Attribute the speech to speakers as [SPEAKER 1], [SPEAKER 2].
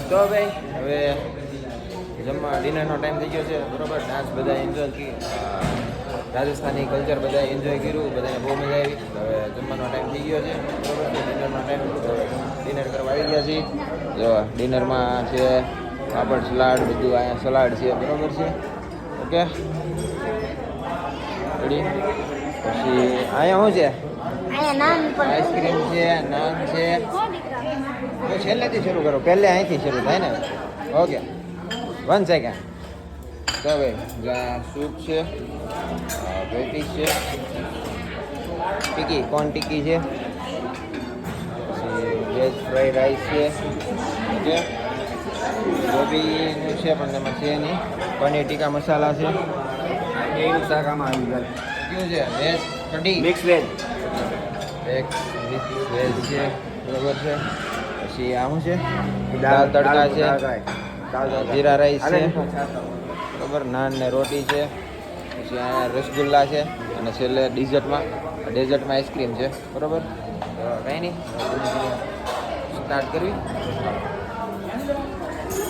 [SPEAKER 1] તો ભાઈ હવે જમવા ડિનરનો ટાઈમ થઈ ગયો છે બરોબર. ડાન્સ બધા એન્જોય રાજસ્થાની કલ્ચર બધા એન્જોય કર્યું, બધાને બહુ મજા આવી. હવે જમવાનો ટાઈમ થઈ ગયો છે બરોબર છે. ડિનરનો ટાઈમ ડિનર કરવા આવી ગયા છીએ. જો ડિનરમાં છે પાપડ સલાડ બધું, અહીંયા સલાડ છે બરોબર છે. Okay ready. પછી અહીંયા શું છે? આઈસ્ક્રીમ છે, નાન છે. તો છેલ્લેથી શરૂ કરો, પહેલે અહીંથી શરૂ થાય ને. Okay 1 second. તો ભાઈ સૂપ છે, પેટીસ છે, ટીકી કોર્ન ટીકી છે, પછી વેજ ફ્રાઈડ રાઈસ છે, ઓકે ગોબીનું છે પણ તેમાં છે નહીં. પનીર ટીકા મસાલા છે.
[SPEAKER 2] એનું શાક આમાં આવી ગયું.
[SPEAKER 1] કયું છે? વેજ કઢી,
[SPEAKER 2] મિક્સ વેજ.
[SPEAKER 1] એક મિક્સ વેજ છે બરોબર છે. પછી આ શું છે? દાળ તડકા છે, જીરા રાઈસ છે બરોબર. નાન ને રોટી છે. પછી અહીંયા રસગુલ્લા છે અને છેલ્લે ડેઝર્ટમાં આઈસ્ક્રીમ છે બરોબર. કંઈ નહીં, સ્ટાર્ટ કરવી.